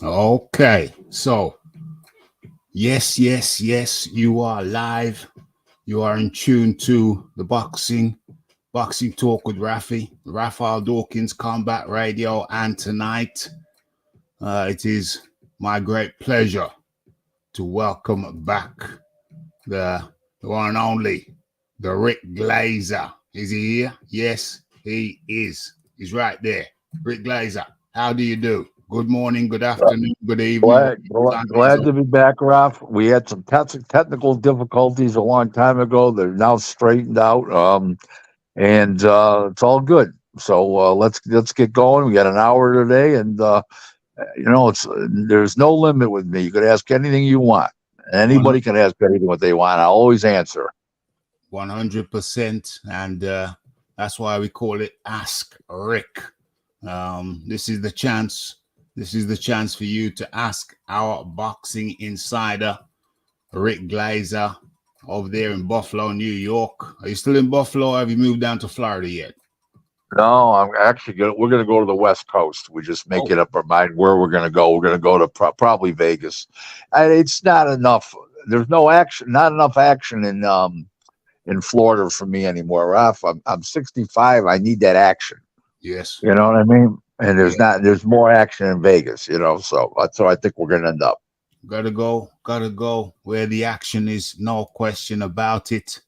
Okay, so yes, you are live. You are in tune to the boxing talk with Raphie, Raphael Dawkins, Combat Radio, and tonight it is my great pleasure to welcome back the one and only, the Rick Glaser. Is he here? Yes, he is. He's right there. Rick Glaser, how do you do? Good morning, good afternoon, good evening. Time it is. Glad to be back, Ralph. We had some technical difficulties a long time ago. They're now straightened out, and it's all good. So let's get going. We got an hour today, and it's there's no limit with me. You could ask anything you want. One Anybody can ask anything what they want. I'll always answer. 100%, and that's why we call it Ask Rick. This is the chance. This is the chance for you to ask our boxing insider, Rick Glaser, over there in Buffalo, New York. Are you still in Buffalo? Or have you moved down to Florida yet? No, I'm actually going. We're going to go to the West Coast. We just make Oh, it up our mind where we're going to go. We're going to go to probably Vegas. And it's not enough. There's no action. Not enough action in Florida for me anymore, Ralph. I'm 65. I need that action. yes. You know what I mean? And Yeah. there's more action in Vegas. So that's where I think we're going to end up. Gotta go where the action is, no question about it.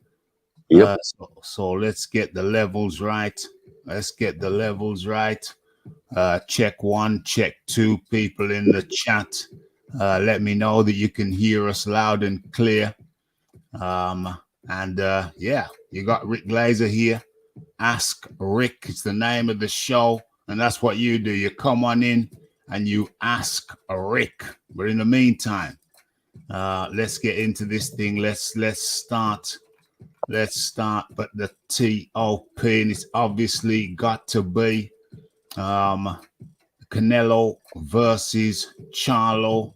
Yep. So let's get the levels right. Let's get the levels right. Check one, check two, people in the chat. Let me know that you can hear us loud and clear. And yeah, you got Rick Glaser here. Ask Rick. It's the name of the show, and that's what you do. You come on in and you ask Rick. But in the meantime, let's get into this thing. Let's start. Let's start. But the TOP, and it's obviously got to be Canelo versus Jamel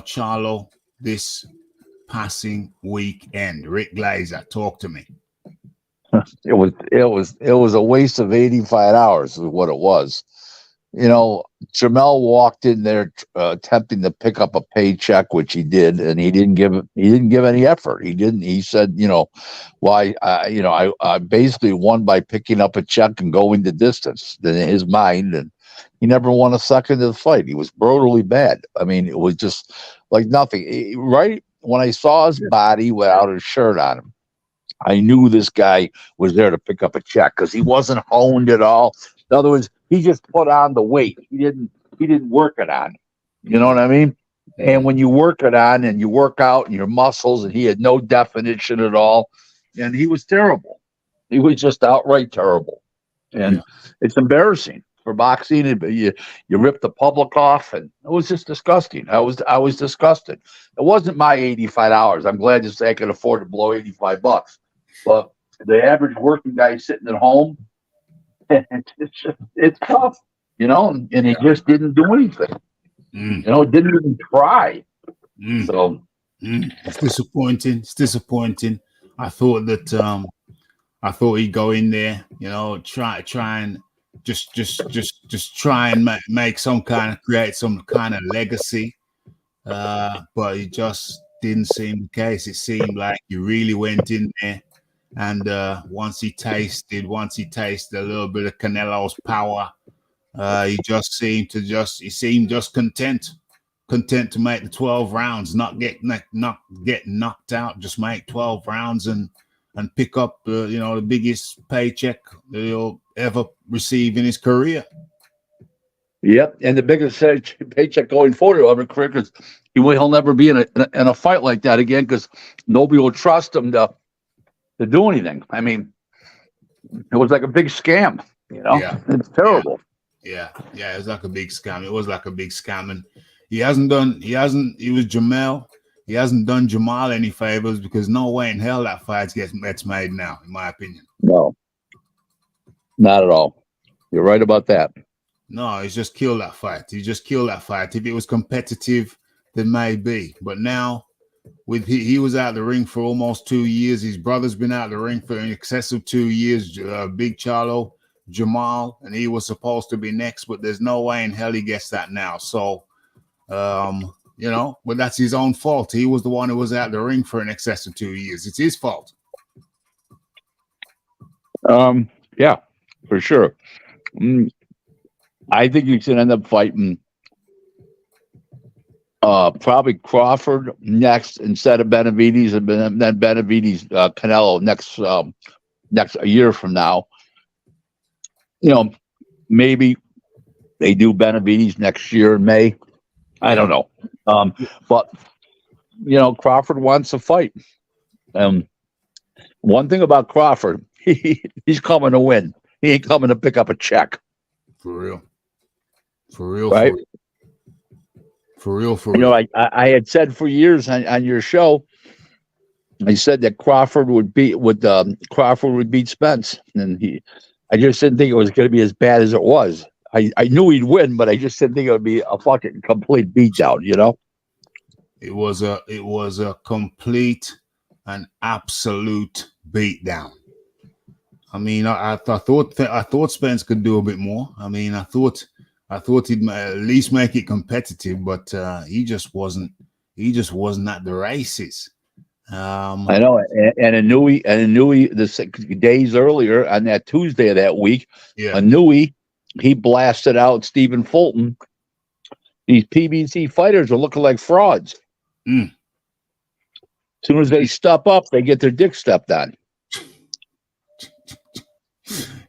Charlo this passing weekend. Rick Glaser, talk to me. It was a waste of 85 hours is what it was. Jamel walked in there attempting to pick up a paycheck, which he did, and he didn't give any effort. He said, why I basically won by picking up a check and going the distance in his mind, and he never won a second of the fight. He was brutally bad. I mean, it was just like nothing. Right when I saw his body without his shirt on him, I knew this guy was there to pick up a check because he wasn't honed at all. In other words, he just put on the weight. He didn't work it on. You know what I mean? And when you work it on and you work out and your muscles, and he had no definition at all, and he was terrible. He was just outright terrible, Yeah. and it's embarrassing for boxing. You rip the public off, and it was just disgusting. I was disgusted. It wasn't my 85 hours. I'm glad to say I could afford to blow $85, but the average working guy sitting at home, it's tough, and he just didn't do anything. Mm, Didn't even try. mm, So It's disappointing. It's disappointing. I thought that I thought he'd go in there, try and just try and make some kind of create some kind of legacy. But it just didn't seem the case. It seemed like he really went in there, and once he tasted a little bit of Canelo's power, he seemed just content to make the 12 rounds, not get knocked out, just make 12 rounds and pick up the biggest paycheck that he'll ever receive in his career. yep, and the biggest paycheck going forward of a career, because he'll never be in a fight like that again, because nobody will trust him to do anything. I mean, it was like a big scam. Yeah, It's yeah, terrible. yeah. It was like a big scam. It was like a big scam, and he was Jamel. He hasn't done Jamal any favors, because no way in hell that fight gets made now, in my opinion. No, not at all. You're right about that. No, he's just killed that fight. He just killed that fight. If it was competitive, then maybe. But now, he was out of the ring for almost 2 years. His brother's been out of the ring for in excess of 2 years. Big Charlo, Jamal, and he was supposed to be next, but there's no way in hell he gets that now. So, but that's his own fault. He was the one who was out the ring for in excess of 2 years. It's his fault. Yeah, for sure. I think you should end up fighting probably Crawford next instead of Benavides, and then Benavides Canelo next a year from now. Maybe they do Benavides next year in May. I don't know. But Crawford wants to fight. One thing about Crawford, he's coming to win. He ain't coming to pick up a check. For real. Right? For real. I had said for years on your show, I said that Crawford would beat Spence, and I just didn't think it was going to be as bad as it was. I knew he'd win, but I just didn't think it would be a fucking complete beatdown. It was a complete and absolute beatdown. I mean, I thought Spence could do a bit more. I mean, I thought he'd at least make it competitive, but he just wasn't at the races. I know, and Inouye the days earlier on that Tuesday of that week, Inouye, he blasted out Stephen Fulton. These PBC fighters are looking like frauds. As soon as they step up, they get their dick stepped on.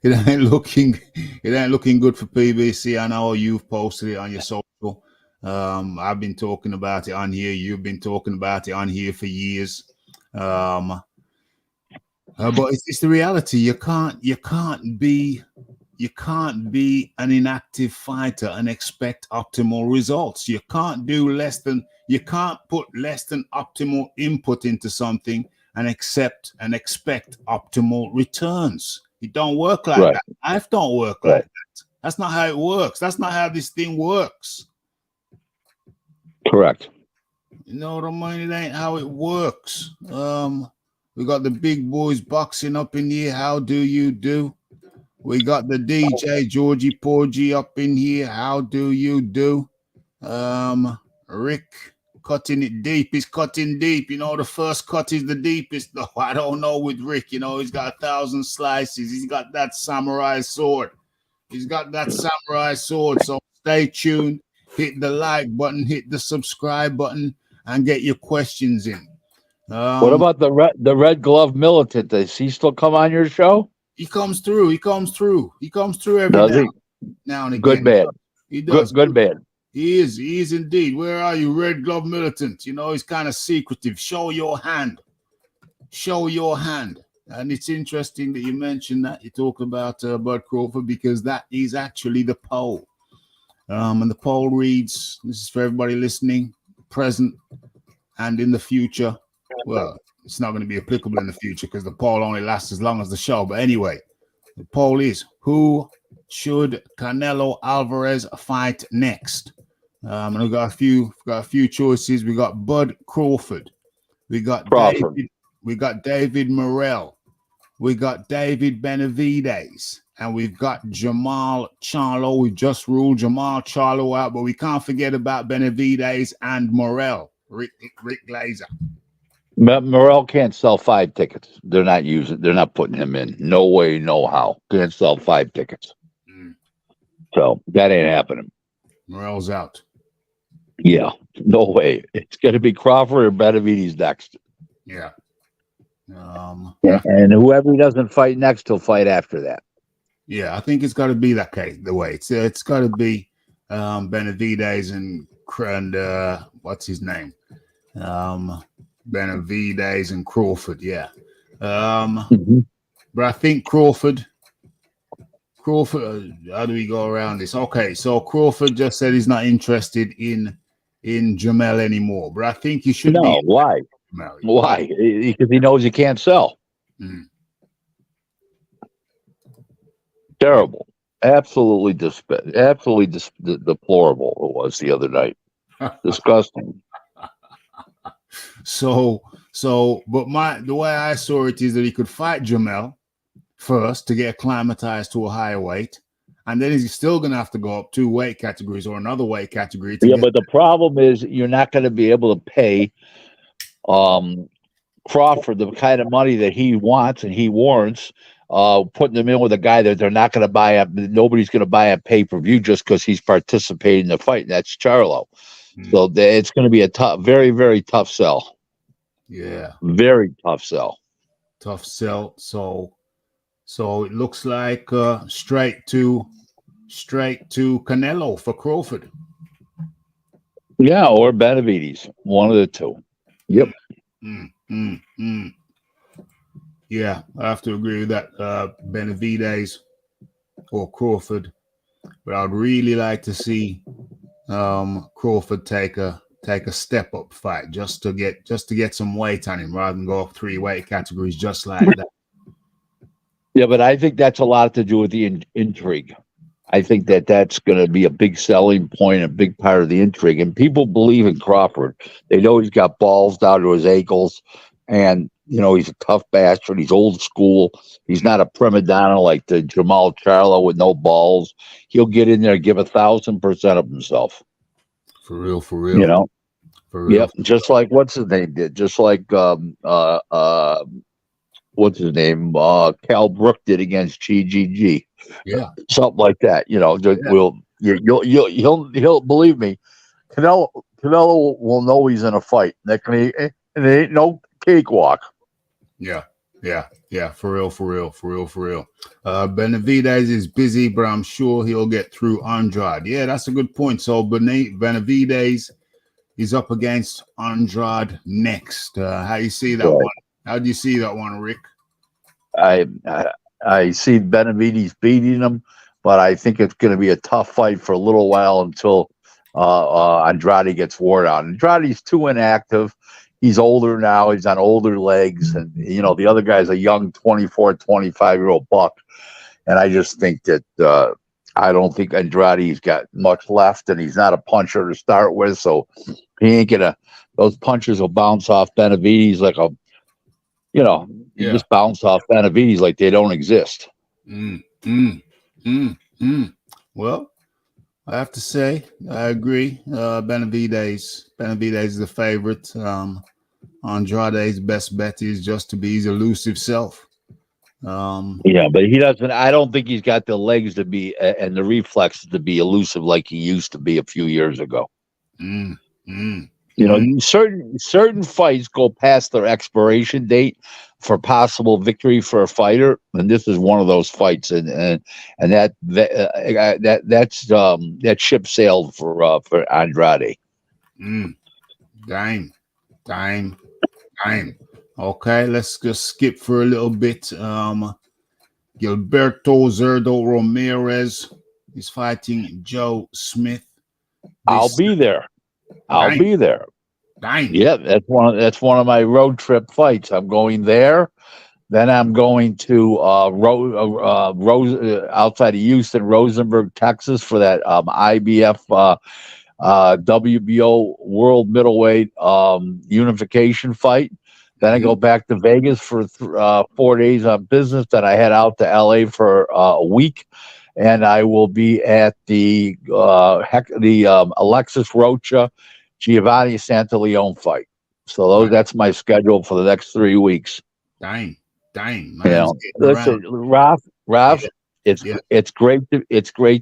It ain't looking good for PBC. I know you've posted it on your social. I've been talking about it on here. You've been talking about it on here for years. But it's the reality. You can't be an inactive fighter and expect optimal results. You can't put less than optimal input into something and expect optimal returns. It don't work like that. Life don't work like that. That's not how it works. That's not how this thing works. Correct. You know what I mean? It ain't how it works. We got the big boys boxing up in here. How do you do? We got the DJ Georgie Porgy up in here. How do you do? Rick cutting it deep. He's cutting deep. The first cut is the deepest. Though I don't know with Rick. He's got 1,000 slices. He's got that samurai sword. So stay tuned. Hit the like button. Hit the subscribe button, and get your questions in. What about the red glove militant? Does he still come on your show? He comes through every now and again. Good man. He does. Good man. He is indeed. Where are you, red glove militant? He's kind of secretive. Show your hand. And it's interesting that you mentioned that. You talk about Bud Crawford, because that is actually the poll. And the poll reads, this is for everybody listening, present and in the future. Well, it's not going to be applicable in the future because the poll only lasts as long as the show. But anyway, the poll is, who should Canelo Alvarez fight next? And we've got a few choices. We got Bud Crawford. We got David Morrell. We got David Benavides. And we've got Jamal Charlo. We just ruled Jamal Charlo out, but we can't forget about Benavides and Morrell, Rick Glaser. Morrell can't sell 5 tickets. They're not putting him in. No way, no how. Can't sell 5 tickets. So that ain't happening. Morrell's out. Yeah, no way. It's going to be Crawford or Benavides next. Yeah. And whoever he doesn't fight next, he'll fight after that. Yeah, I think it's got to be that case. The way it's got to be Benavides and what's his name? Benavides and Crawford. Yeah. But I think Crawford. How do we go around this? Okay, so Crawford just said he's not interested in Jamel anymore. But I think he should. No, why? Why? Because he knows he can't sell. Terrible. Absolutely deplorable it was the other night. Disgusting. So, but the way I saw it is that he could fight Jamel, first to get acclimatized to a higher weight. And then he's still going to have to go up 2 weight categories or another weight category to Yeah, get. but the problem is you're not going to be able to pay Crawford the kind of money that he wants and he warrants, putting them in with a guy that they're not going to buy up. Nobody's going to buy a pay per view just because he's participating in the fight. And that's Charlo. So it's going to be a tough, very, very tough sell. Yeah, very tough sell. Tough sell. So it looks like straight to Canelo for Crawford. Yeah, or Benavides, one of the two. Yep. Yeah, I have to agree with that. Benavides or Crawford, but I'd really like to see Crawford take a step up fight just to get some weight on him rather than go up 3 weight categories just like that. Yeah, but I think that's a lot to do with the intrigue. I think that's going to be a big selling point, a big part of the intrigue. And people believe in Crawford. They know he's got balls down to his ankles, and he's a tough bastard. He's old school. He's not a prima donna like the Jamal Charlo with no balls. He'll get in there and give 1,000% of himself. For real. For real. Yep. Just like what's his name did. Just like what's his name? Cal Brook did against GGG. Yeah, something like that. You'll believe me. Canelo will know he's in a fight. And it ain't no cakewalk. Yeah. For real. Benavides is busy, but I'm sure he'll get through Andrade. Yeah, that's a good point. So Benavides is up against Andrade next. How do you see that one? How do you see that one, Rick? I see Benavides beating him, but I think it's going to be a tough fight for a little while until Andrade gets worn out. Andrade's too inactive. He's older now. He's on older legs. And, the other guy's a young 24, 25-year-old buck. And I just think that I don't think Andrade's got much left, and he's not a puncher to start with. So he ain't going to – those punches will bounce off Benavides like a – just bounce off Benavides like they don't exist. Well, I have to say, I agree. Benavides is the favorite. Andrade's best bet is just to be his elusive self. Yeah, but he doesn't. I don't think he's got the legs to be and the reflexes to be elusive like he used to be a few years ago. Certain fights go past their expiration date for possible victory for a fighter, and this is one of those fights, and that ship sailed for Andrade. Dime. Okay, let's just skip for a little bit. Gilberto Zerdo Ramirez is fighting Joe Smith. I'll be there. Dang. Yeah, that's one of my road trip fights. I'm going there. Then I'm going to outside of Houston, Rosenberg, Texas, for that IBF WBO World Middleweight unification fight. Then I go back to Vegas for 4 days on business. Then I head out to LA for a week, and I will be at the Alexis Rocha Giovanni Santaleone fight. So that's my schedule for the next 3 weeks. Dang, man. Listen, Raph, it's great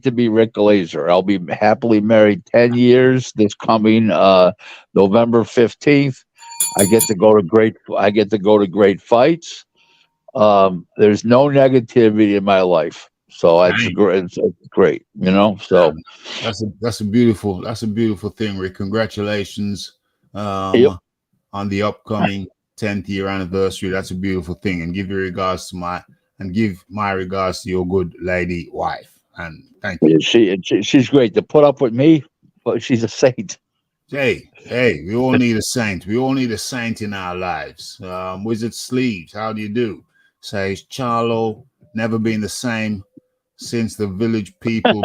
to be Rick Glaser. I'll be happily married 10 years this coming November 15th. I get to go to great fights. There's no negativity in my life. So it's great, So that's a beautiful thing, Rick. Congratulations on the upcoming 10th year anniversary. That's a beautiful thing, and give my regards to your good lady wife. And thank you. She's great to put up with me, but she's a saint. Hey, we all need a saint. We all need a saint in our lives. Wizard Sleeves, how do you do? Says Charlo, never been the same since the village people.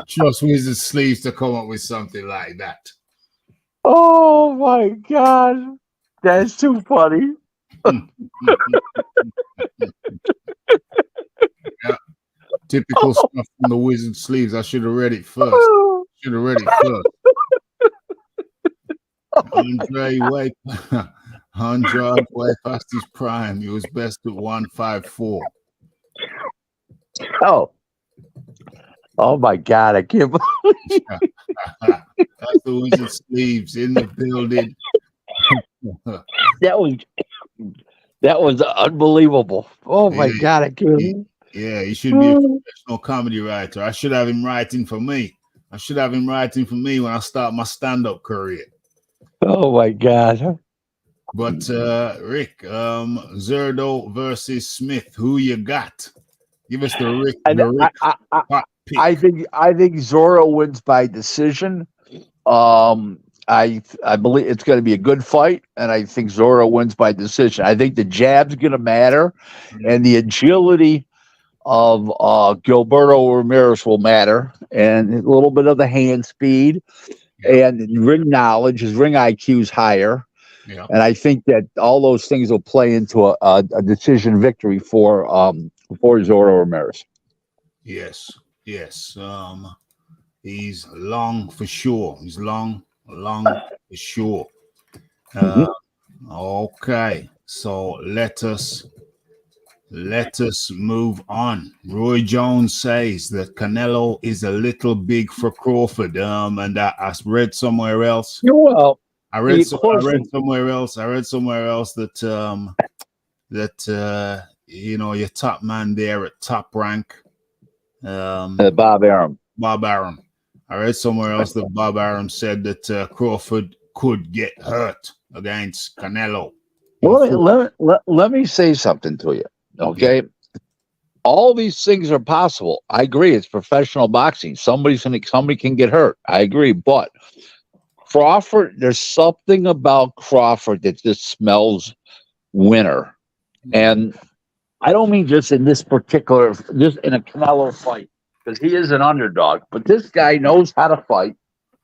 trust Wizard Sleeves to come up with something like that. Oh my God, that's too funny. Yeah, typical stuff from the Wizard Sleeves. I should have read it first. Should have read it first. Andre way past his prime. He was best at 154. Oh my God, I can't believe That's the Wizard Sleeves in the building. that was unbelievable. Oh my Yeah, God, I can't. yeah, he should be a professional comedy writer. I should have him writing for me. I should have him writing for me when I start my stand-up career. Oh my God. But Rick, Zerdo versus Smith, who you got? Give us the Rick. Pick. I think Zorro wins by decision. I believe it's going to be a good fight, and I think Zorro wins by decision. I think the jab's going to matter, and the agility of Gilberto Ramirez will matter, and a little bit of the hand speed and ring knowledge. His ring IQ is higher. Yeah. And I think that all those things will play into a decision victory for Zorro Ramirez. Yes. He's long for sure. He's long for sure. Okay, so let us move on. Roy Jones says that Canelo is a little big for Crawford. And I read somewhere else. Well, I read somewhere else that your top man there at Top Rank, Bob Arum. I read somewhere else that Bob Arum said that Crawford could get hurt against Canelo. Let me say something to you, okay? All these things are possible. I agree. It's professional boxing. Somebody can get hurt. I agree, but Crawford, there's something about Crawford that just smells winner. And I don't mean just in just in a Canelo fight, because he is an underdog, but this guy knows how to fight.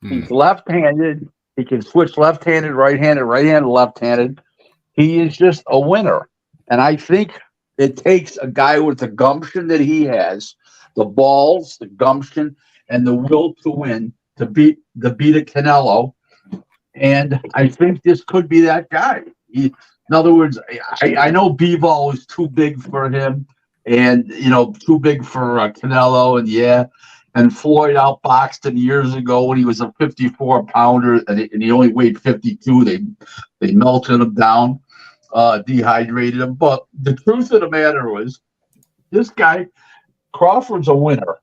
He's left-handed. He can switch left-handed, right-handed, left-handed. He is just a winner. And I think it takes a guy with the gumption that he has, the balls, the gumption, and the will to win to beat a Canelo. And I think this could be that guy. In other words, I know Bivol is too big for him, and too big for Canelo, and Floyd outboxed him years ago when he was a 54-pounder, and he only weighed 52. They melted him down, dehydrated him. But the truth of the matter was, this guy Crawford's a winner,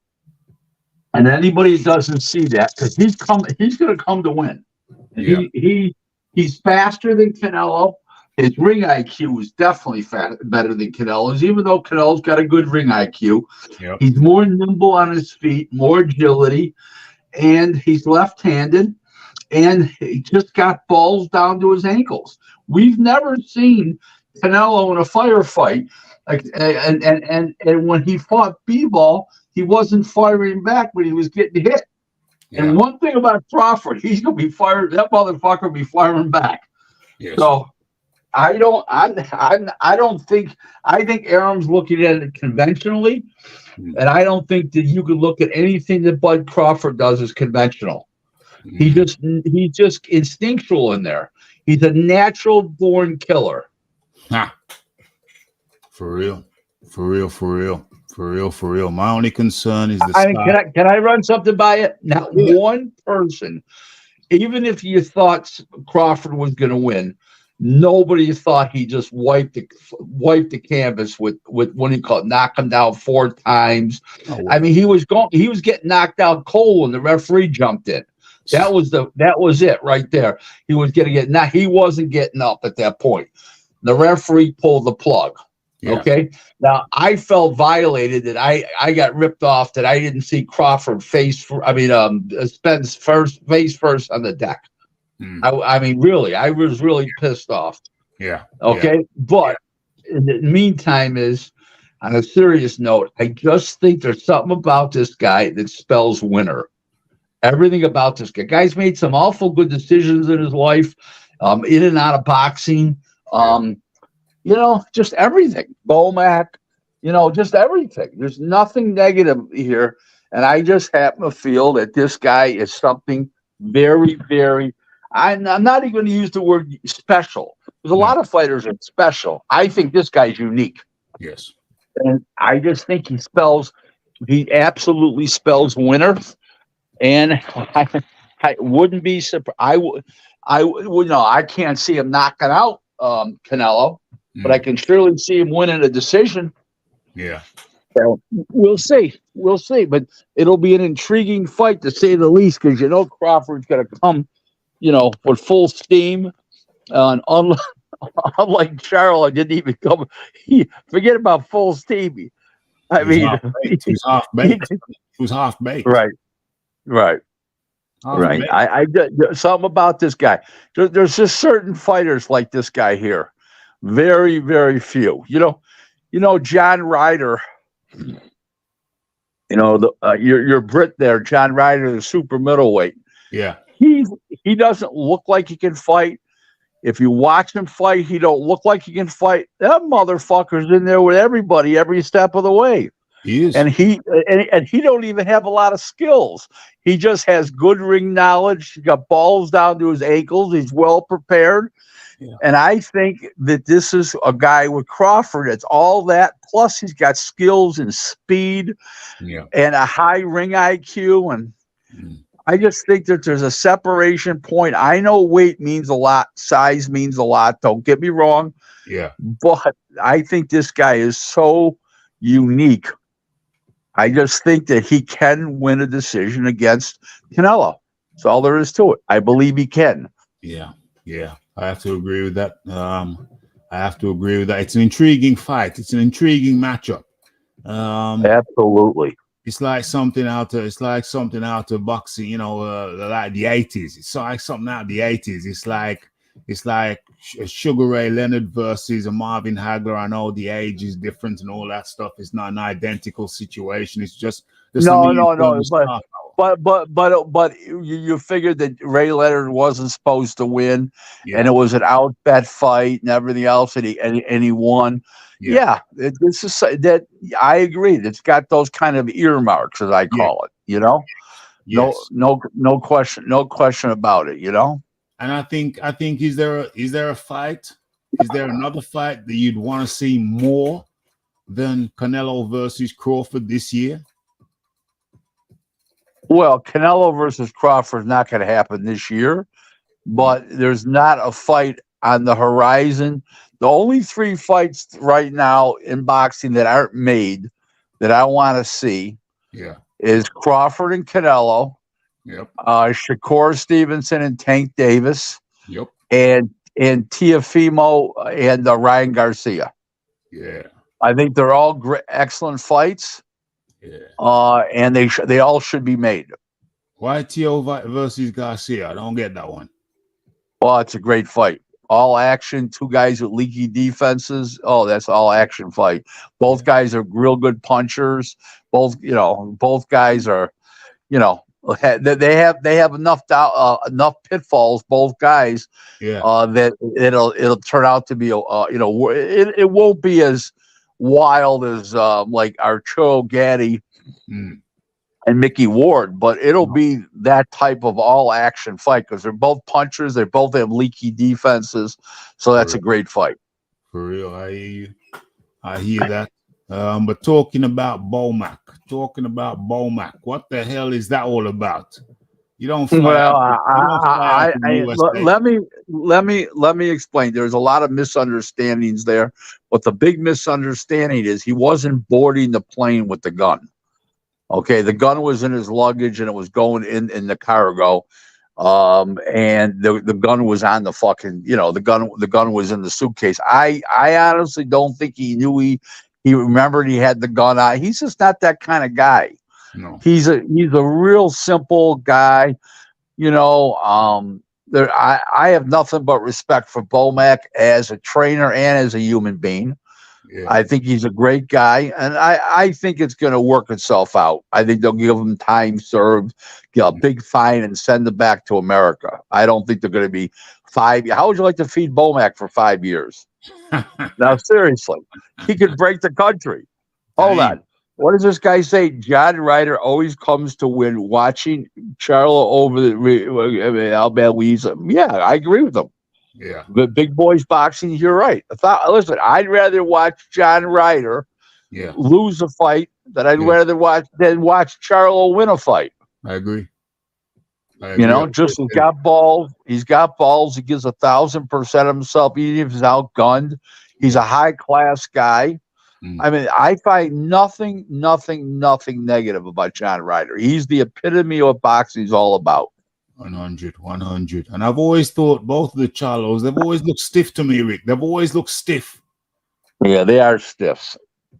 and anybody that doesn't see that, because he's going to come to win. Yeah. He's faster than Canelo. His ring IQ is definitely better than Canelo's, even though Canelo's got a good ring IQ. Yep. He's more nimble on his feet, more agility, and he's left-handed, and he just got balls down to his ankles. We've never seen Canelo in a firefight, and when he fought Bivol, he wasn't firing back when he was getting hit. Yeah. And one thing about Crawford, he's going to be fired. That motherfucker will be firing back. Yes. So I think Arum's looking at it conventionally, and I don't think that you could look at anything that Bud Crawford does as conventional. He's just instinctual in there. He's a natural born killer. For real. My only concern is the can I run something by it? Not one person, even if you thought Crawford was going to win, nobody thought he just wiped the canvas with what he called knock him down 4 times. Oh, wow. I mean, he was getting knocked out cold when the referee jumped in. That was it right there. He was going to get he wasn't getting up at that point. The referee pulled the plug. Yeah. Okay. Now I felt violated that I got ripped off, that I didn't see Crawford Spence face first on the deck. I mean, really, I was really pissed off. Yeah. Okay. Yeah. But in the meantime on a serious note, I just think there's something about this guy that spells winner. Everything about this guy. Guy's made some awful good decisions in his life, in and out of boxing. Yeah. Just everything. Bomac, just everything. There's nothing negative here. And I just happen to feel that this guy is something very, very, I'm not even going to use the word special. There's a lot of fighters that are special. I think this guy's unique. Yes. And I just think he absolutely spells winner. And I wouldn't be surprised. I would no. I can't see him knocking out Canelo, but I can surely see him winning a decision. Yeah. So we'll see. We'll see. But it'll be an intriguing fight to say the least, because Crawford's going to come, with full steam. And unlike Charlo, didn't even come. Forget about full steam. I mean, he was half baked. He was half baked. Right. Right. I something about this guy. There's just certain fighters like this guy here. Very, very few. John Ryder. Your Brit there, John Ryder, the super middleweight. Yeah. He doesn't look like he can fight. If you watch him fight, he don't look like he can fight. That motherfucker's in there with everybody every step of the way. He is. And he don't even have a lot of skills. He just has good ring knowledge. He got balls down to his ankles. He's well prepared. Yeah. And I think that this is a guy with Crawford. It's all that. Plus, he's got skills and speed and a high ring IQ. And I just think that there's a separation point. I know weight means a lot. Size means a lot. Don't get me wrong. Yeah. But I think this guy is so unique. I just think that he can win a decision against Canelo. That's all there is to it. I believe he can. Yeah. I have to agree with that. It's an intriguing fight. It's an intriguing matchup. Absolutely. It's like something out of boxing, like the 80s. It's like something out of the 80s. It's like Sugar Ray Leonard versus a Marvin Hagler. I know the age is different and all that stuff. It's not an identical situation. It's just no. But you figured that Ray Leonard wasn't supposed to win, and it was an outbet fight and everything else, and he won. Yeah, this is that. I agree. It's got those kind of earmarks, as I call it. Yes. No question about it. And I think is there a fight? Is there another fight that you'd want to see more than Canelo versus Crawford this year? Well, Canelo versus Crawford is not going to happen this year, but there's not a fight on the horizon. The only 3 fights right now in boxing that aren't made that I want to see is Crawford and Canelo. Yep. Shakur Stevenson and Tank Davis. Yep. And Teofimo and Ryan Garcia. Yeah. I think they're all great, excellent fights. Yeah. And they all should be made. Why Teo versus Garcia? I don't get that one. Well, it's a great fight. All action, 2 guys with leaky defenses. Oh, that's all action fight. Both guys are real good punchers. Both guys are, they have enough pitfalls. Both guys, that it'll turn out to be it won't be as wild as like Arturo Gatti and Mickey Ward, but it'll be that type of all action fight because they're both punchers. They both have leaky defenses, so that's a great fight. For real, I hear you. I hear that. But talking about Bomac, what the hell is that all about? You don't fly. Let me explain. There's a lot of misunderstandings there, but the big misunderstanding is he wasn't boarding the plane with the gun. Okay, the gun was in his luggage and it was going in the cargo, and the gun was on the fucking, the gun was in the suitcase. I honestly don't think he knew he remembered he had the gun on. He's just not that kind of guy. No. He's a real simple guy. I have nothing but respect for Bomac as a trainer and as a human being. Yeah. I think he's a great guy, and I think it's going to work itself out. I think they'll give him time served, get a big fine, and send him back to America. I don't think they're going to be 5. How would you like to feed Bomac for 5 years? Now, seriously, he could break the country. Hold Damn. on. What does this guy say? John Ryder always comes to win watching Charlo over the Albanese. Yeah, I agree with him. Yeah. The big boys boxing, you're right. Listen, I'd rather watch John Ryder Yeah. lose a fight than Yeah. watch Charlo win a fight. I agree. Just he's got balls. He's got balls. He gives 1,000% of himself, even if he's outgunned. He's a high class guy. I mean, I find nothing negative about John Ryder. He's the epitome of what boxing is all about. 100. And I've always thought both of the Charlos, they've always looked stiff to me, Rick. They've always looked stiff. Yeah, they are stiffs.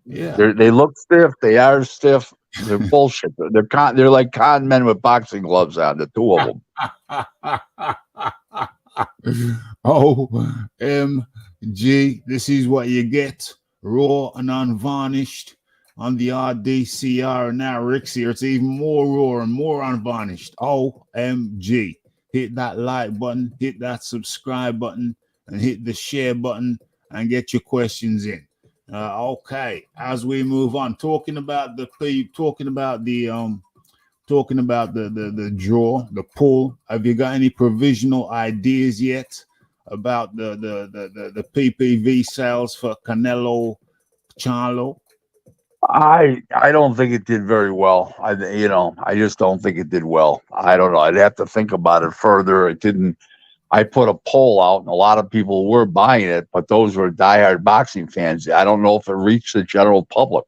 Yeah. They look stiff. They are stiff. They're bullshit. They're like con men with boxing gloves on, the two of them. OMG, this is what you get. Raw and unvarnished on the RDCR. And now Rick's here. It's even more raw and more unvarnished. OMG. Hit that like button, hit that subscribe button, and hit the share button and get your questions in. Okay, as we move on, talking about the draw, the pull. Have you got any provisional ideas yet about the PPV sales for Canelo Charlo? I don't think it did very well. I just don't think it did well. I don't know. I'd have to think about it further. It didn't. I put a poll out, and a lot of people were buying it, but those were diehard boxing fans. I don't know if it reached the general public.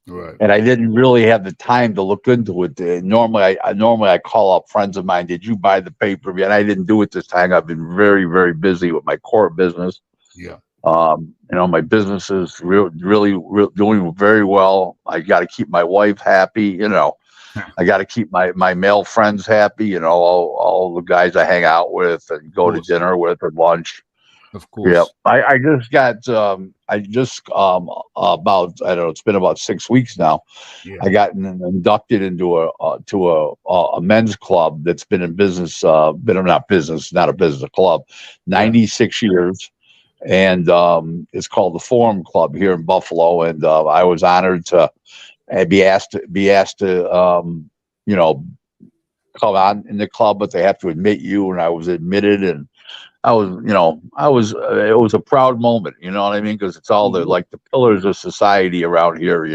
Right. And I didn't really have the time to look into it. Normally I call up friends of mine. Did you buy the pay-per-view? And I didn't do it this time. I've been very, very busy with my core business. Yeah. My business is really doing very well. I got to keep my wife happy. I got to keep my male friends happy. All the guys I hang out with and go to dinner with or lunch. Of course. Yeah. I just got about, I don't know, it's been about 6 weeks now. Yeah. I got inducted into a men's club that's been in business, not a business, a club, 96 years. And it's called the Forum Club here in Buffalo. And I was honored to be asked to come on in the club, but they have to admit you. And I was admitted, and it was a proud moment. You know what I mean? Because it's all the pillars of society around here.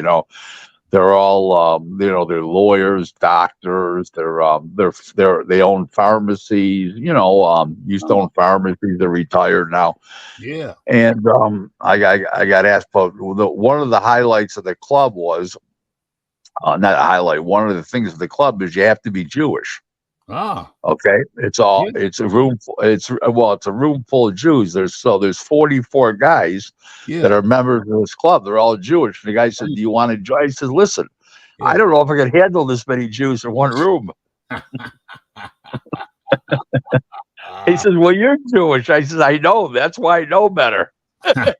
They're all they're lawyers, doctors. They own pharmacies. Used to own pharmacies. They're retired now. Yeah. And I got asked, but one of the highlights of the club was not a highlight. One of the things of the club is you have to be Jewish. Ah. Okay. It's a room full of Jews. There's 44 guys that are members of this club. They're all Jewish. And the guy said, "Do you want to join?" I said, "Listen, I don't know if I can handle this many Jews in one room." He says, "Well, you're Jewish." I said, "I know. That's why I know better." Well,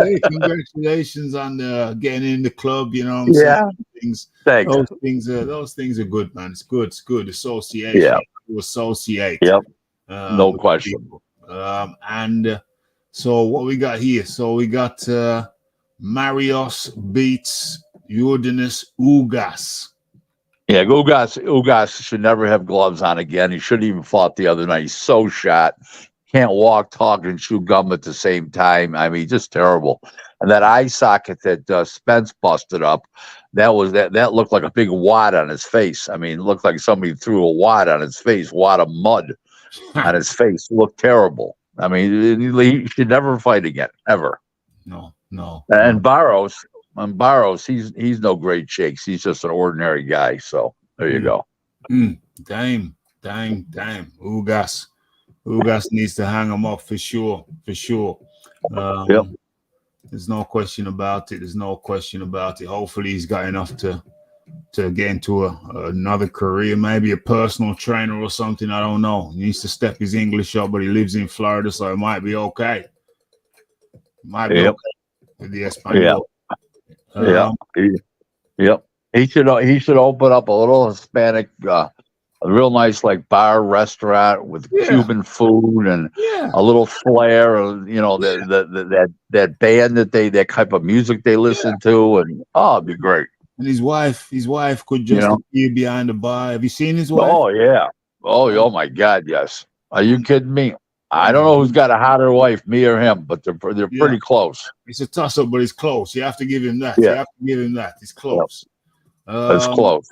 hey, congratulations on getting in the club. You know what I'm saying? Thanks. Those things are good, man. It's good association. Yeah. To associate. Yep. No question. And so what we got here? So we got Marios beats Jordanis Ugas. Yeah, Ugas should never have gloves on again. He shouldn't even fought the other night. He's so shot. Can't walk, talk, and chew gum at the same time. I mean, just terrible. And that eye socket that Spence busted up, that looked like a big wad on his face. I mean, it looked like somebody threw a wad on his face, wad of mud on his face. It looked terrible. I mean, he should never fight again, ever. No. And Barros, he's no great shakes. He's just an ordinary guy. So there you go. Damn. Ugas needs to hang him up for sure. Yep. There's no question about it. Hopefully he's got enough to get into another career, maybe a personal trainer or something. I don't know. He needs to step his English up, but he lives in Florida, so it might be okay. Might be Yep. okay with the Yeah. Espanol. Yeah. Um, Yep. He should open up a little Hispanic, a real nice like bar restaurant with yeah, Cuban food and yeah, a little flair of yeah, that band that type of music they yeah. listen to, and oh, it'd be great. And his wife could You just know. appear behind the bar. Have you seen his wife? Oh yeah. Oh, Oh my God, yes. Are you mm, kidding me? oh I don't my know who's God. got a hotter wife, me or him, but they're Yeah, pretty close. it's a toss up, but it's close. You have to give him that. Yeah, You have to give him that. It's yeah, close. it's Um, close.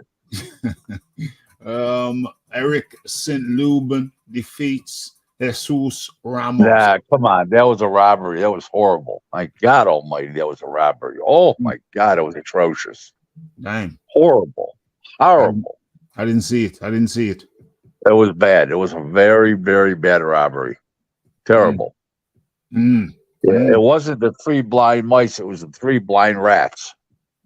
Eric St. Luban defeats Jesus Ramos. Nah, come on. That was a robbery. That was horrible. My God almighty, that was a robbery. Oh Mm, my God, it was atrocious. Damn, Horrible. I didn't, Horrible. I didn't see it. I didn't see it. It was bad. It was a very, very bad robbery. Mm, Terrible. mm, Yeah, it mm. wasn't the three blind mice, it was the three blind rats.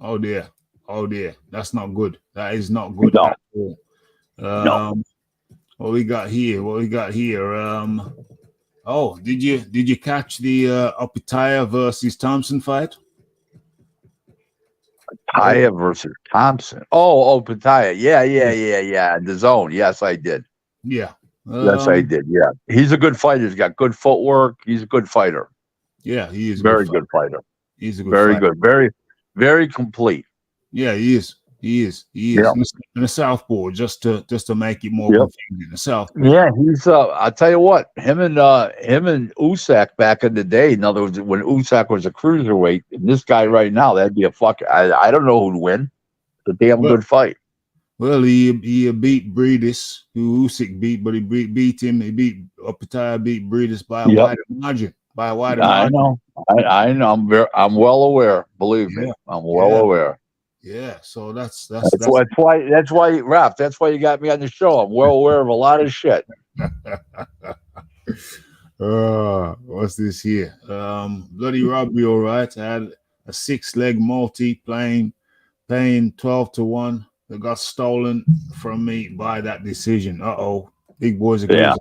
Oh dear. Oh dear. That's not good. That is not good No, at all. no. What we got here? What we got here? Oh, did you catch the Opitaya versus Thompson fight? Oh, Paya versus Thompson. Oh, Pataya. Yeah, yeah, yeah, yeah, yeah. The zone. Yes, I did. yeah. Yes, I did. Yeah. He's a good fighter. He's got good footwork. He's a good fighter. Yeah, he is a good Very fighter. good fighter. He's a good Very fighter. good. Very, very complete. Yeah, he is. He is. He Yeah. is. In the southpaw, just to make it more Yep. confusing. The southpaw. Yeah, he's I'll tell you what, him and Usyk back in the day, in other words, when Usyk was a cruiserweight, and this guy right now, that'd be a fuck. I don't know who'd win. It's a damn Well, good fight. well, he beat Breedis, who Usyk beat, but he beat him. He beat Opitaya, beat Breedis by a Yep. wider margin. By a wider I margin. know. I know. I'm well aware. Believe me. Yeah, I'm well yeah, aware. yeah. So that's That's why you got me on the show. I'm well aware of a lot of shit. what's this here? Bloody Robbie, all right. Had a 6-leg multi paying 12-1. That got stolen from me by that decision. Big boys agrees. Yeah.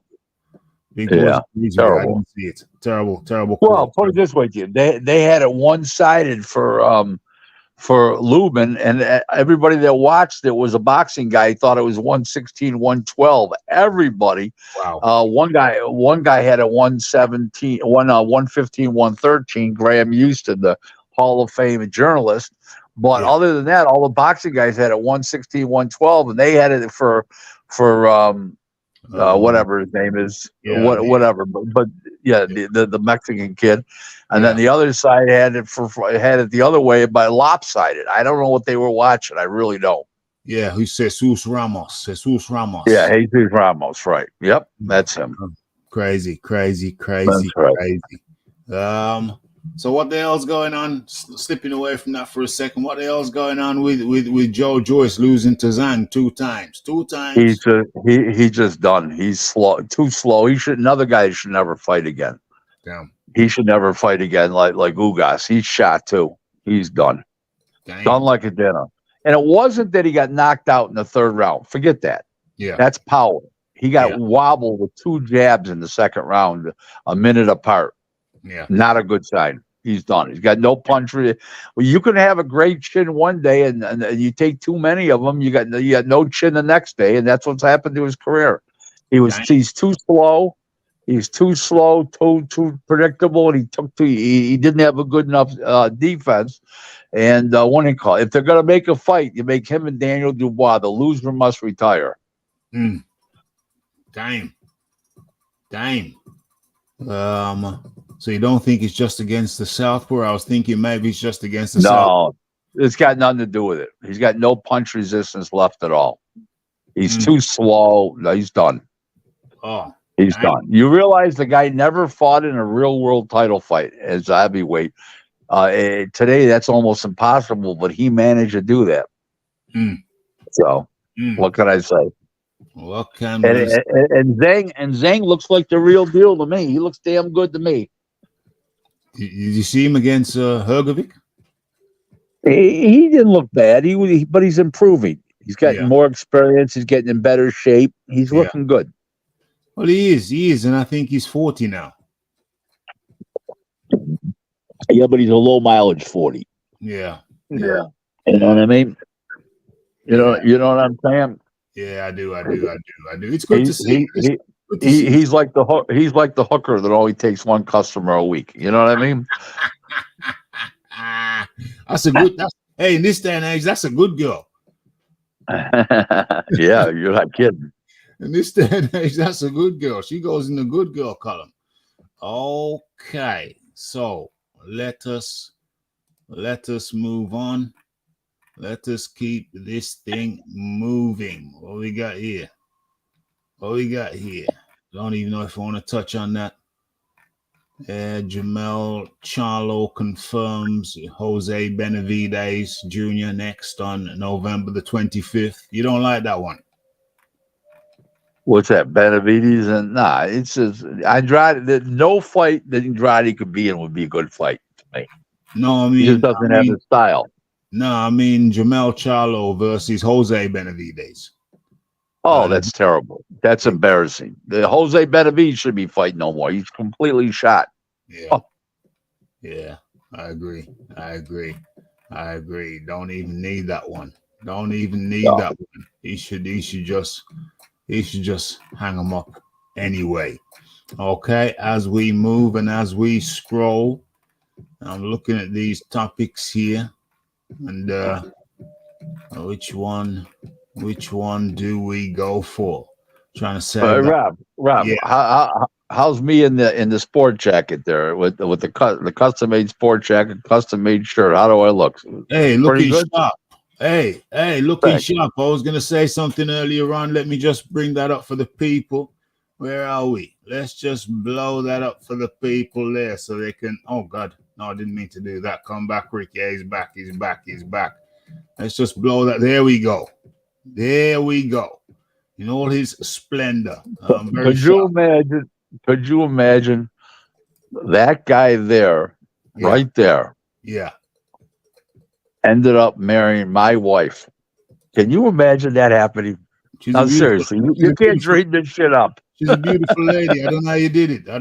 Big boys Yeah. agrees with it. I Terrible. didn't see it. Terrible Well, call. put it this way to you. They had it one sided for Lubin, and everybody that watched it was a boxing guy. He thought it was 116, 112. Everybody, Wow. one guy had a 117, 115, 113. Graham Houston, the Hall of Fame journalist. But Yeah. other than that, all the boxing guys had it 116, 112, and they had it for whatever his name is, Yeah. whatever. But yeah, the Mexican kid, and then Yeah. the other side had it the other way by lopsided. I don't know what they were watching. I really don't. Yeah. Who says Jesus Ramos? Jesus Ramos. Yeah, Jesus Ramos, right? Yep, that's him. Crazy. That's right. So what the hell's going on? Slipping away from that for a second. What the hell's going on with Joe Joyce losing to Zhang two times? He's just done. He's slow, too slow. Another guy should never fight again. Damn. He should never fight again like Ugas. He's shot too. He's done. Damn. Done like a dinner. And it wasn't that he got knocked out in the third round. Forget that. Yeah. That's power. He got wobbled with 2 jabs in the second round, a minute apart. Yeah. Not a good sign. He's done. He's got no punch. Well, you can have a great chin one day, and you take too many of them. You got no chin the next day, and that's what's happened to his career. He's too slow. He's too slow, too predictable, and he didn't have a good enough defense. And what do you call it? If they're going to make a fight, you make him and Daniel Dubois. The loser must retire. Damn. So you don't think it's just against the Southpaw? I was thinking maybe it's just against the South. No, it's got nothing to do with it. He's got no punch resistance left at all. He's too slow. No, he's done. Oh, he's done. You realize the guy never fought in a real world title fight as a heavyweight. Today, that's almost impossible, but he managed to do that. So, what can I say? What can and Zhang looks like the real deal to me. He looks damn good to me. Did you see him against Hrgovic? He didn't look bad. But he's improving. He's getting more experience. He's getting in better shape. He's looking good. Well, he is, and I think he's 40 now. Yeah, but he's a low mileage 40. Yeah. Yeah. You know what I mean? Yeah. You know what I'm saying? Yeah, I do. It's good He, to see. he, It's he, good to see. he's like he's like the hooker that only takes one customer a week. You know what I mean? That's a good. Hey, in this day and age, that's a good girl. Yeah, you're not kidding. In this day and age, that's a good girl. She goes in the good girl column. Okay, so let us move on. Let us keep this thing moving. What we got here? Don't even know if I want to touch on that. Jamel Charlo confirms Jose Benavides Jr. next on November the 25th. You don't like that one? What's that? Benavides and it's just Andrade. No fight that Andrade could be in would be a good fight to me. No, He just doesn't have the style. No, I mean Jamel Charlo versus Jose Benavides. Oh, that's terrible. That's embarrassing. The Jose Benavides should be fighting no more. He's completely shot. Yeah. Oh. Yeah, I agree. Don't even need that one. That one. He should just hang him up anyway. Okay, as we move and as we scroll, I'm looking at these topics here, and which one do we go for? Trying to say, Rob, yeah. How's me in the sport jacket there with the custom made sport jacket, custom made shirt? How do I look? Hey, looking sharp. Hey, looking sharp. I was gonna say something earlier on. Let me just bring that up for the people. Where are we? Let's just blow that up for the people there so they can. Oh God, no, I didn't mean to do that. Come back, Rick. Yeah, he's back. Let's just blow that. There we go. In all his splendor. Could you imagine that guy there, right there? Yeah. Ended up marrying my wife. Can you imagine that happening? No, seriously, you can't dream this shit up. She's a beautiful lady. I don't know how you did it. You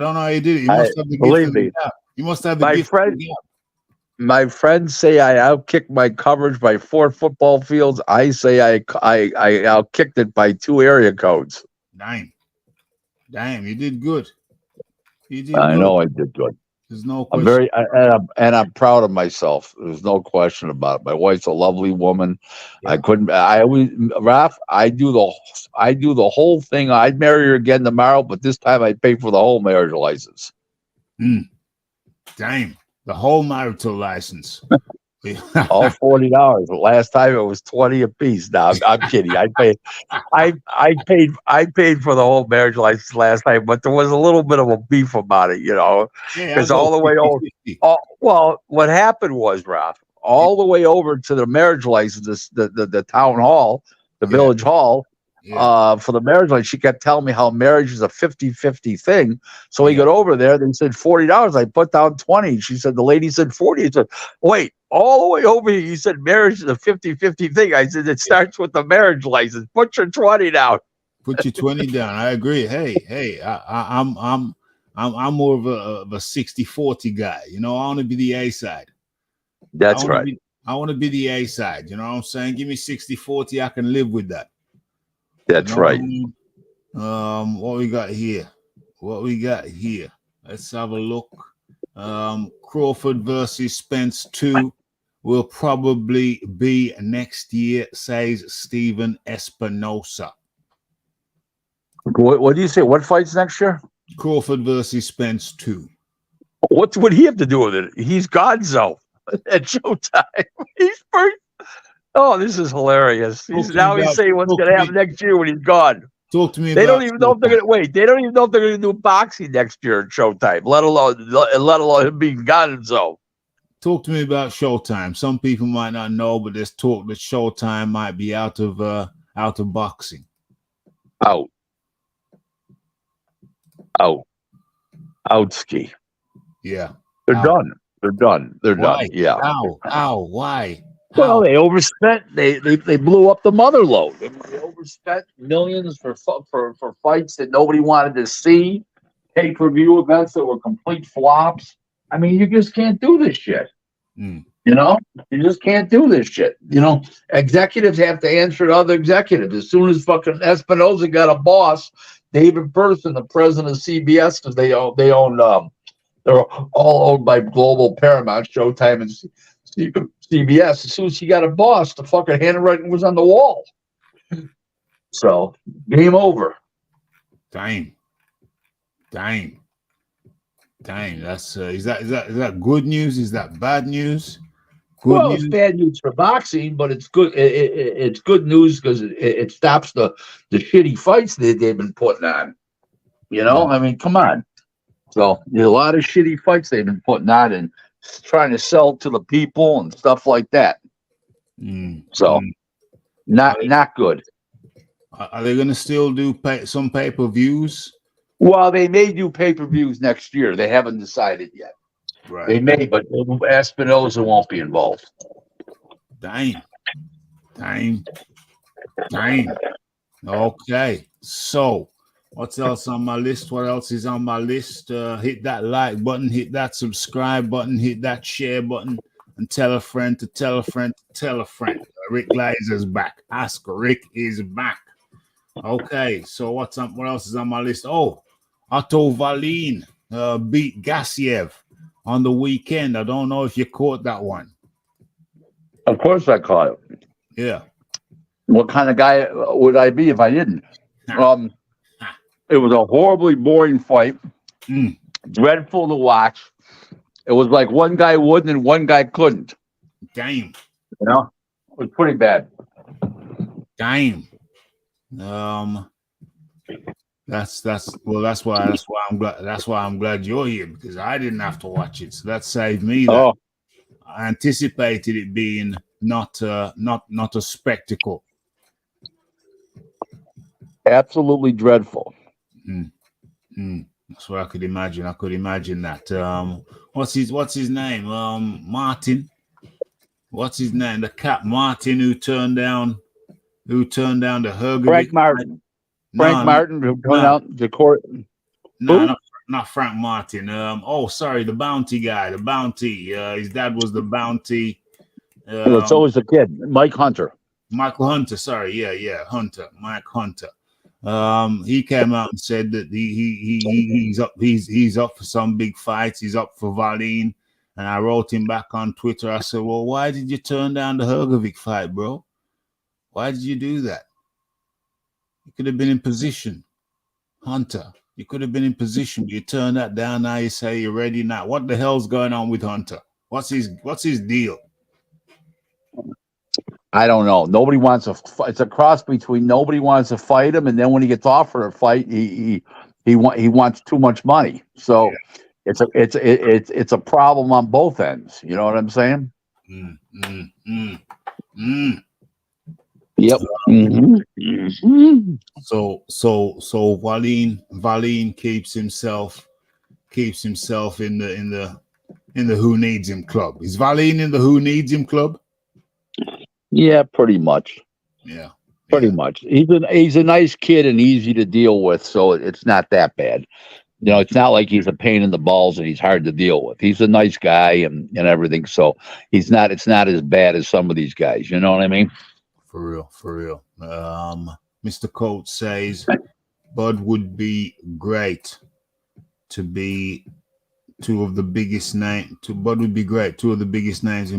must have the gift of the gab. You must have the gift of the gab. My friends say I outkicked my coverage by 4 football fields. I say I outkicked it by 2 area codes. Damn, you did good. I know I did good. There's no question. I'm proud of myself. There's no question about it. My wife's a lovely woman. Yeah. I do the whole thing. I'd marry her again tomorrow, but this time I'd pay for the whole marriage license. Damn. The whole marital license. All $40. The last time it was $20 a piece. Now I'm kidding. I paid for the whole marriage license last time, but there was a little bit of a beef about it, because all the way over. Well, what happened was, Raph, all the way over to the marriage license, the town hall, the village hall. For the marriage license, she kept telling me how marriage is a 50-50 thing. So we got over there. They said $40. I put down 20. She said, the lady said 40. I said, wait, all the way over here, you said marriage is a 50-50 thing. I said, it starts with the marriage license. Put your 20 down. Put your 20 down. I agree. Hey, I'm more of a 60-40 guy. I want to be the A side. That's right. I want to be the A side. You know what I'm saying? Give me 60-40. I can live with that. That's right. What we got here? Let's have a look. Crawford versus Spence 2 will probably be next year, says Steven Espinosa. What do you say? What fights next year? Crawford versus Spence 2. What would he have to do with it? He's Gonzo at Showtime. He's first. Oh, this is hilarious. He's saying what's going to happen next year when he's gone. Talk to me. They don't even know if they're going to wait. They don't even know if they're going to do boxing next year at Showtime, let alone him being Gonzo. Talk to me about Showtime. Some people might not know, but there's talk that Showtime might be out of boxing. Outski. Yeah. They're done. They're done. Yeah. How? Why? Well, they overspent. They blew up the mother load. They overspent millions for fights that nobody wanted to see. Pay-per-view events that were complete flops. I mean, you just can't do this shit. Mm. You know, you just can't do this shit. You know, executives have to answer to other executives. As soon as fucking Espinosa got a boss, David Person, the president of CBS, because they're all owned by Global Paramount, Showtime, and CBS. As soon as he got a boss, the fucking handwriting was on the wall. So, game over. Dang. Dang. Dang. That's is that good news? Is that bad news? Good Well, it's news. bad news for boxing, but it's good. It's good news because it stops the shitty fights that they've been putting on. You know, I mean, come on. So there's a lot of shitty fights they've been putting on and trying to sell to the people and stuff like that. Mm. So Mm. not good. Are they going to still do some pay-per-views? Well, they may do pay-per-views next year. They haven't decided yet. Right. They may, but Espinosa won't be involved. Dang. Dang. Dang. Okay. So, what's else on my list? What else is on my list? Hit that like button, hit that subscribe button, hit that share button, and tell a friend to tell a friend to tell a friend. Rick Glaser's back. Ask Rick is back. Okay. So, what else is on my list? Oh, Otto Wallin beat Gassiev on the weekend. I don't know if you caught that one. Of course, I caught it. Yeah. What kind of guy would I be if I didn't? It was a horribly boring fight. Mm. Dreadful to watch. It was like one guy wouldn't and one guy couldn't. Damn. You know, it was pretty bad. Damn. That's why I'm glad you're here, because I didn't have to watch it. So that saved me that. Oh, I anticipated it being not a spectacle. absolutely dreadful. That's what I could imagine. I could imagine that. What's his name? Martin. What's his name? The cat Martin who turned down the Hergovic. Frank Martin. Frank Martin who turned out the court. No, not Frank Martin. Sorry, the bounty guy. The bounty. His dad was the bounty. So was the kid, Mike Hunter. Michael Hunter. Sorry, yeah, Hunter. Mike Hunter. He came out and said that he's up for some big fights. He's up for Wallin. And I wrote him back on Twitter. I said, well, why did you turn down the Hergovic fight, bro? Why did you do that? You could have been in position, Hunter. You could have been in position. You turn that down. Now you say you're ready now. What the hell's going on with Hunter? What's his deal? I don't know. Nobody wants it's a cross between nobody wants to fight him, and then when he gets offered a fight, he wants too much money. So it's a problem on both ends. You know what I'm saying? Yep. So Wallin keeps himself in the Who Needs Him club. Is Wallin in the Who Needs Him club? Yeah, pretty much. Yeah. Pretty much. He's a nice kid and easy to deal with, so it's not that bad. You know, it's not like he's a pain in the balls and he's hard to deal with. He's a nice guy and everything, so it's not as bad as some of these guys. You know what I mean? For real. Mr. Coates says Bud would be great to be two of the biggest names in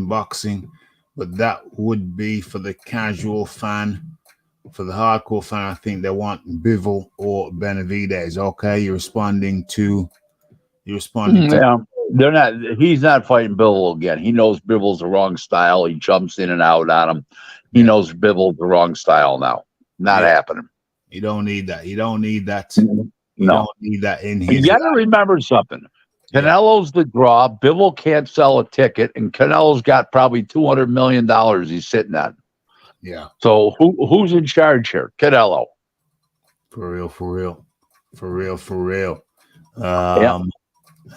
boxing, but that would be for the casual fan. For the hardcore fan, I think they want Bivol or Benavidez. Okay, you're responding to. Yeah, they're not. He's not fighting Bivol again. He knows Bivol's the wrong style. He jumps in and out on him. He knows Bivol's the wrong style now. Not happening. You don't need that. You don't need that. No. Don't need that in his. You got to remember something. Canelo's the draw. Bivol can't sell a ticket, and Canelo's got probably $200 million he's sitting on. Yeah. So who's in charge here? Canelo. For real.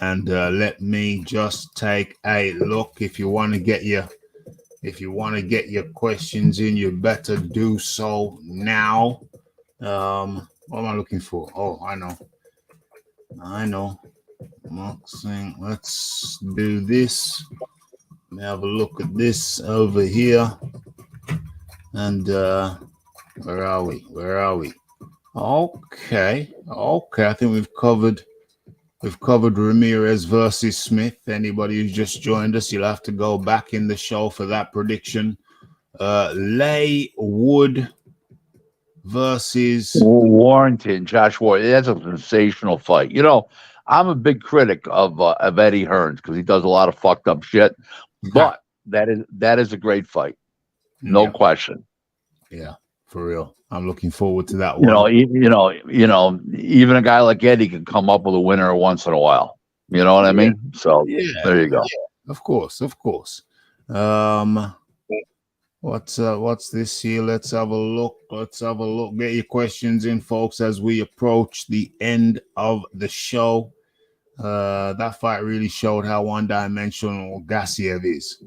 And let me just take a look. If you want to get your questions in, you better do so now. What am I looking for? Oh, I know. boxing. Let's do this. Let me have a look at this over here. And where are we? Where are we? Okay. I think we've covered Ramirez versus Smith. Anybody who's just joined us, you'll have to go back in the show for that prediction. Leigh Wood versus Warrington, Josh Warrington. That's a sensational fight. You know, I'm a big critic of Eddie Hearns because he does a lot of fucked up shit. But that is a great fight, no question. Yeah, for real. I'm looking forward to that You one. know, even a guy like Eddie can come up with a winner once in a while. You know what I mean? So there you go. Of course. What's this here? Let's have a look. Get your questions in, folks, as we approach the end of the show. That fight really showed how one-dimensional Gassiev is,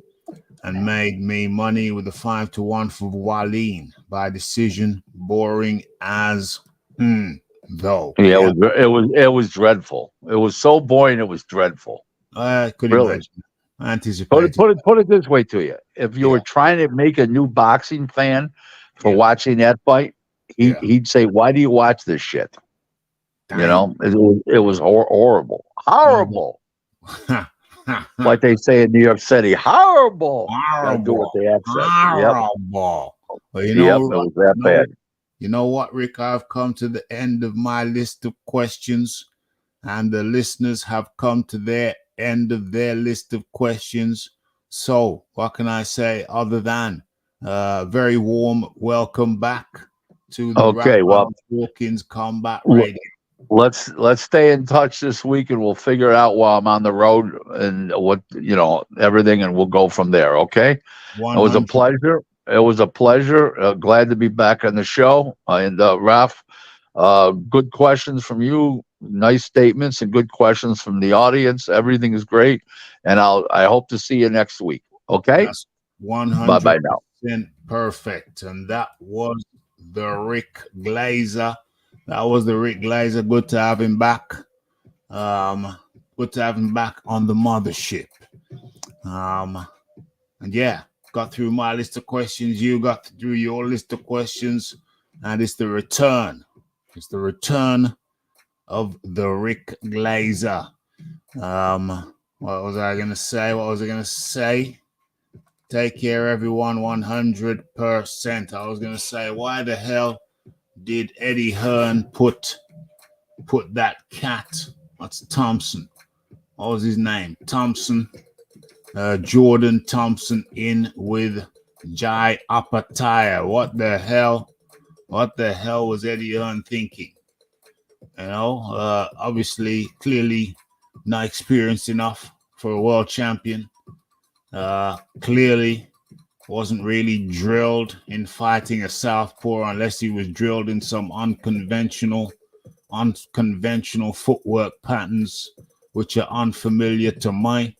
and made me money with a 5-1 for Wallin by decision. Boring as though. Yeah, it was dreadful. It was so boring. It was dreadful. I could really imagine. I anticipated. Put it this way to you: if you were trying to make a new boxing fan for watching that fight, he'd say, "Why do you watch this shit?" Damn. You know, it was horrible. Like they say in New York City, horrible. Gotta do what they have said. Horrible. Well, it was that bad. You know what, Rick? I've come to the end of my list of questions, and the listeners have come to their end of their list of questions. So, what can I say other than very warm welcome back to the Raphael Dawkins Combat Radio. Let's stay in touch this week, and we'll figure it out while I'm on the road and everything, and we'll go from there. Okay. 100. It was a pleasure. Glad to be back on the show. And Raph, good questions from you. Nice statements and good questions from the audience. Everything is great, and I hope to see you next week. Okay. That's 100%. Bye now. Perfect. And that was the Rick Glaser. Good to have him back. Good to have him back on the mothership. And yeah, got through my list of questions. You got through your list of questions. And it's the return. It's the return of the Rick Glaser. What was I going to say? Take care, everyone, 100%. I was going to say, why the hell did Eddie Hearn put that cat? What's Thompson? What was his name? Thompson. Jordan Thompson in with Jai Apataya. What the hell was Eddie Hearn thinking? Obviously, clearly not experienced enough for a world champion. Clearly wasn't really drilled in fighting a southpaw unless he was drilled in some unconventional footwork patterns which are unfamiliar to me.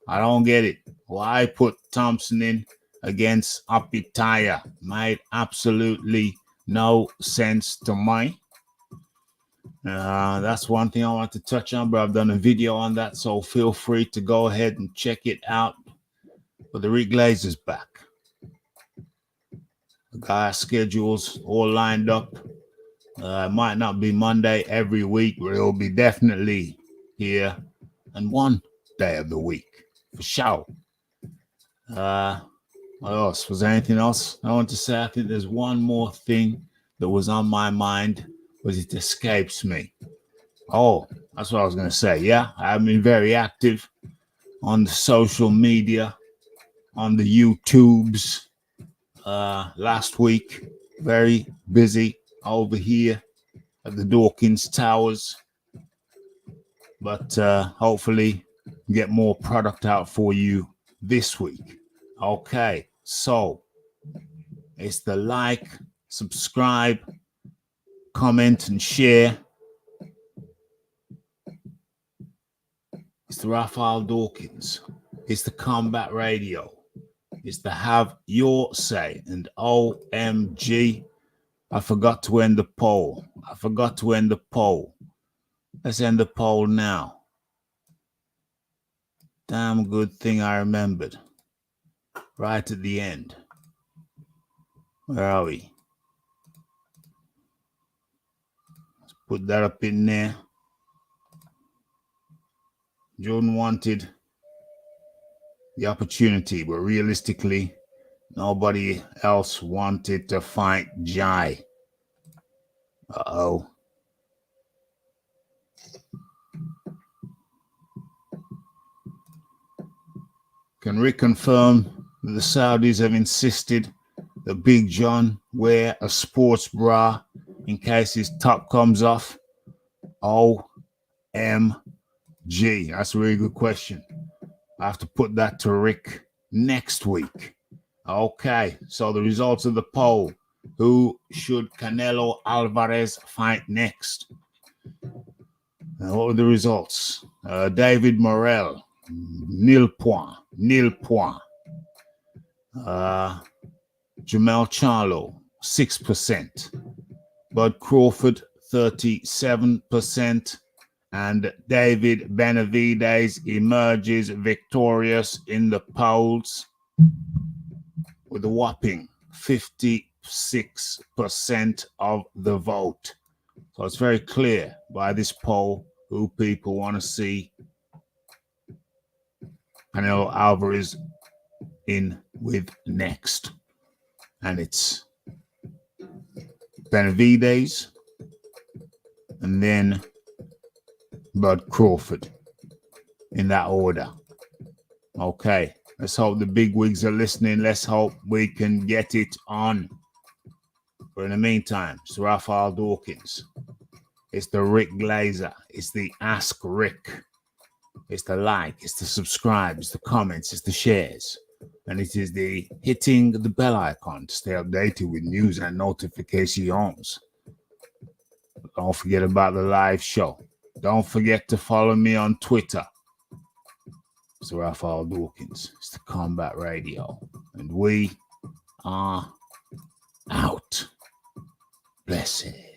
I don't get it. Why put Thompson in against Apataya? Made absolutely no sense to me. That's one thing I want to touch on, but I've done a video on that, so feel free to go ahead and check it out. But the Rick Glaser's back. The guy's schedules all lined up. It might not be Monday every week, but it'll be definitely here and one day of the week for sure. What else? Was there anything else I want to say? I think there's one more thing that was on my mind, but it escapes me. Oh, that's what I was going to say. Yeah, I've been very active on the social media, on the YouTubes last week. Very busy over here at the Dawkins Towers. But hopefully get more product out for you this week. Okay, so it's the like, subscribe, comment, and share. It's the Raphael Dawkins. It's the Combat Radio. It's the Have Your Say. And OMG, I forgot to end the poll. Let's end the poll now. Damn good thing I remembered. Right at the end. Where are we? Let's put that up in there. Jordan wanted the opportunity, but realistically, nobody else wanted to fight Jai. Uh-oh. Can Rick confirm that the Saudis have insisted that Big John wear a sports bra in case his top comes off? OMG. That's a really good question. I have to put that to Rick next week. Okay, so the results of the poll. Who should Canelo Alvarez fight next? What were the results? David Morrell, nil point. Jamel Charlo, 6%. Bud Crawford, 37%. And David Benavides emerges victorious in the polls with a whopping 56% of the vote. So it's very clear by this poll who people want to see Canelo Alvarez in with next. And it's Benavides and then Bud Crawford in that order. Okay, let's hope the big wigs are listening. Let's hope we can get it on. But in the meantime, it's Raphael Dawkins. It's the Rick Glaser. It's the Ask Rick. It's the like. It's the subscribe. It's the comments. It's the shares. And it is the hitting the bell icon to stay updated with news and notifications. Don't forget about the live show. Don't forget to follow me on Twitter. It's Raphael Dawkins. It's the Combat Radio. And we are out. Blessed.